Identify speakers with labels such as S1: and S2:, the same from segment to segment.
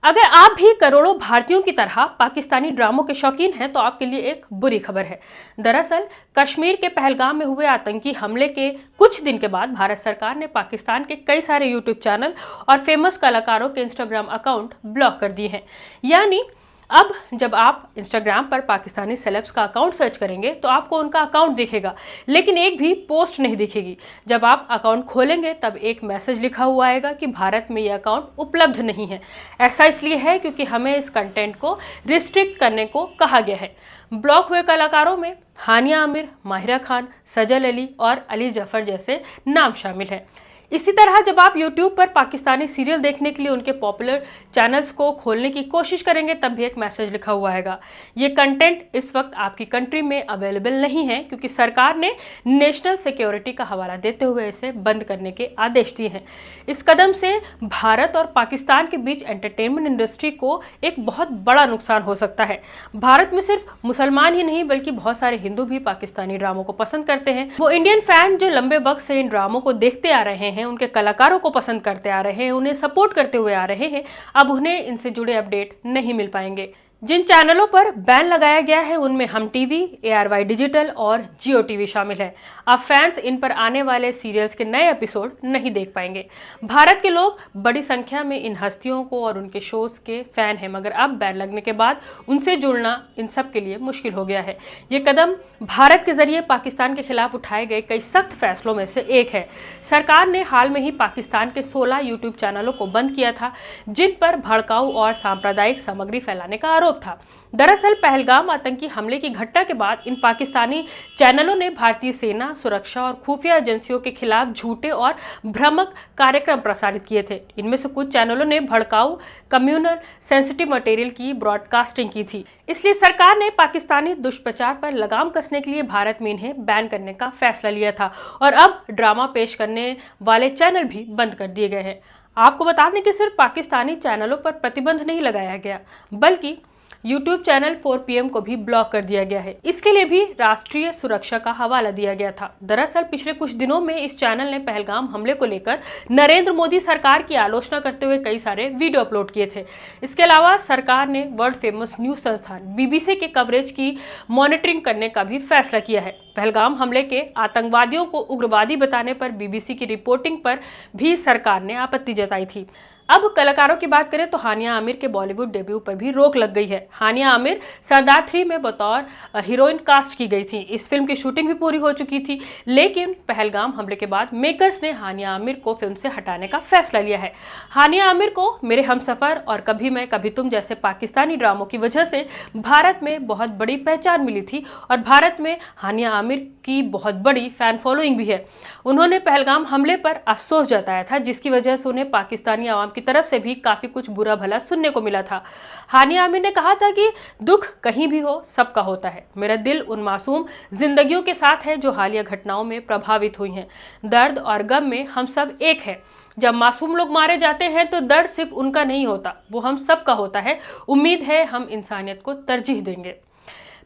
S1: अगर आप भी करोड़ों भारतीयों की तरह पाकिस्तानी ड्रामों के शौकीन हैं तो आपके लिए एक बुरी खबर है। दरअसल कश्मीर के पहलगाम में हुए आतंकी हमले के कुछ दिन के बाद भारत सरकार ने पाकिस्तान के कई सारे यूट्यूब चैनल और फेमस कलाकारों के इंस्टाग्राम अकाउंट ब्लॉक कर दिए हैं। यानी अब जब आप इंस्टाग्राम पर पाकिस्तानी सेलेब्स का अकाउंट सर्च करेंगे तो आपको उनका अकाउंट दिखेगा, लेकिन एक भी पोस्ट नहीं दिखेगी। जब आप अकाउंट खोलेंगे तब एक मैसेज लिखा हुआ आएगा कि भारत में यह अकाउंट उपलब्ध नहीं है। ऐसा इसलिए है क्योंकि हमें इस कंटेंट को रिस्ट्रिक्ट करने को कहा गया है। ब्लॉक हुए कलाकारों में हानिया आमिर, माहिरा खान, सजल अली और अली जफर जैसे नाम शामिल हैं। इसी तरह जब आप YouTube पर पाकिस्तानी सीरियल देखने के लिए उनके पॉपुलर चैनल्स को खोलने की कोशिश करेंगे तब भी एक मैसेज लिखा हुआ आएगा, ये कंटेंट इस वक्त आपकी कंट्री में अवेलेबल नहीं है, क्योंकि सरकार ने नेशनल सिक्योरिटी का हवाला देते हुए इसे बंद करने के आदेश दिए हैं। इस कदम से भारत और पाकिस्तान के बीच एंटरटेनमेंट इंडस्ट्री को एक बहुत बड़ा नुकसान हो सकता है। भारत में सिर्फ मुसलमान ही नहीं बल्कि बहुत सारे हिंदू भी पाकिस्तानी ड्रामों को पसंद करते हैं। वो इंडियन फैन जो लंबे वक्त से इन ड्रामों को देखते आ रहे हैं, उनके कलाकारों को पसंद करते आ रहे हैं, उन्हें सपोर्ट करते हुए आ रहे हैं, अब उन्हें इनसे जुड़े अपडेट नहीं मिल पाएंगे। जिन चैनलों पर बैन लगाया गया है उनमें हम टीवी, ARY डिजिटल और जियो टीवी शामिल है। अब फैंस इन पर आने वाले सीरियल्स के नए एपिसोड नहीं देख पाएंगे। भारत के लोग बड़ी संख्या में इन हस्तियों को और उनके शोज के फैन हैं, मगर अब बैन लगने के बाद उनसे जुड़ना इन सब के लिए मुश्किल हो गया है। ये कदम भारत के जरिए पाकिस्तान के खिलाफ उठाए गए कई सख्त फैसलों में से एक है। सरकार ने हाल में ही पाकिस्तान के 16 यूट्यूब चैनलों को बंद किया था, जिन पर भड़काऊ और सांप्रदायिक सामग्री फैलाने का आरोप था। दरअसल पहलगाम आतंकी हमले की घटना के बाद इन पाकिस्तानी चैनलों ने भारतीय सेना, सुरक्षा और खुफिया एजेंसियों के खिलाफ झूठे और भ्रामक कार्यक्रम प्रसारित किए थे। इनमें से कुछ चैनलों ने भड़काऊ, कम्युनल सेंसिटिव मटेरियल की ब्रॉडकास्टिंग की थी। इसलिए सरकार ने पाकिस्तानी दुष्प्रचार पर लगाम कसने के लिए भारत में इन्हें बैन करने का फैसला लिया था और अब ड्रामा पेश करने वाले चैनल भी बंद कर दिए गए हैं। आपको बता दें कि सिर्फ पाकिस्तानी चैनलों पर प्रतिबंध नहीं लगाया गया, बल्कि YouTube चैनल 4 PM को भी ब्लॉक कर दिया गया है। इसके लिए भी राष्ट्रीय सुरक्षा का हवाला दिया गया था। दरअसल पिछले कुछ दिनों में इस चैनल ने पहलगाम हमले को लेकर नरेंद्र मोदी सरकार की आलोचना करते हुए कई सारे वीडियो अपलोड किए थे। इसके अलावा सरकार ने वर्ल्ड फेमस न्यूज संस्थान BBC के कवरेज की मॉनिटरिंग करने का भी फैसला किया है। पहलगाम हमले के आतंकवादियों को उग्रवादी बताने पर BBC की रिपोर्टिंग पर भी सरकार ने आपत्ति जताई थी। अब कलाकारों की बात करें तो हानिया आमिर के बॉलीवुड डेब्यू पर भी रोक लग गई है। हानिया आमिर सरदार 3 में बतौर हीरोइन कास्ट की गई थी। इस फिल्म की शूटिंग भी पूरी हो चुकी थी, लेकिन पहलगाम हमले के बाद मेकर्स ने हानिया आमिर को फिल्म से हटाने का फैसला लिया है। हानिया आमिर को मेरे हमसफर और कभी मैं कभी तुम जैसे पाकिस्तानी ड्रामों की वजह से भारत में बहुत बड़ी पहचान मिली थी और भारत में हानिया आमिर की बहुत बड़ी फैन फॉलोइंग भी है। उन्होंने पहलगाम हमले पर अफसोस जताया था, जिसकी वजह से उन्हें पाकिस्तानी आवाम की तरफ से भी काफी कुछ बुरा भला सुनने को मिला था। हानिया आमिर ने कहा था कि दुख कहीं भी हो सबका होता है। मेरा दिल उन मासूम जिंदगियों के साथ है जो हालिया घटनाओं में प्रभावित हुई हैं। दर्द और गम में हम सब एक हैं। जब मासूम लोग मारे जाते हैं तो दर्द सिर्फ उनका नहीं होता, वो हम सबका होता है। उम्मीद है हम इंसानियत को तरजीह देंगे।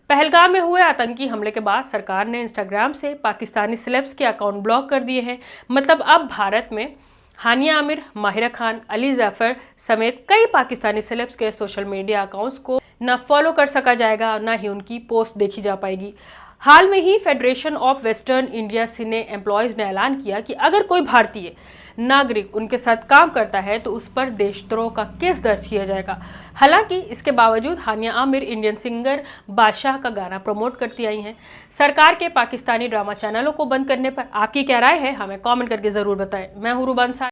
S1: पहलगाम में हुए आतंकी हमले के बाद सरकार ने इंस्टाग्राम से पाकिस्तानी सेलेब्स के अकाउंट ब्लॉक कर दिए हैं। मतलब अब भारत में हानिया आमिर, माहिरा खान, अली जफर समेत कई पाकिस्तानी सेलेब्स के सोशल मीडिया अकाउंट्स को न फॉलो कर सका जाएगा और न ही उनकी पोस्ट देखी जा पाएगी। हाल में ही federation of western India cine employees ने ऐलान किया कि अगर कोई भारतीय नागरिक उनके साथ काम करता है तो उस पर देशद्रोह का केस दर्ज किया जाएगा। हालांकि इसके बावजूद हानिया आमिर इंडियन सिंगर बादशाह का गाना प्रमोट करती आई हैं। सरकार के पाकिस्तानी ड्रामा चैनलों को बंद करने पर आपकी क्या राय है, हमें कमेंट करके जरूर बताएं। मैं हूं रूबान।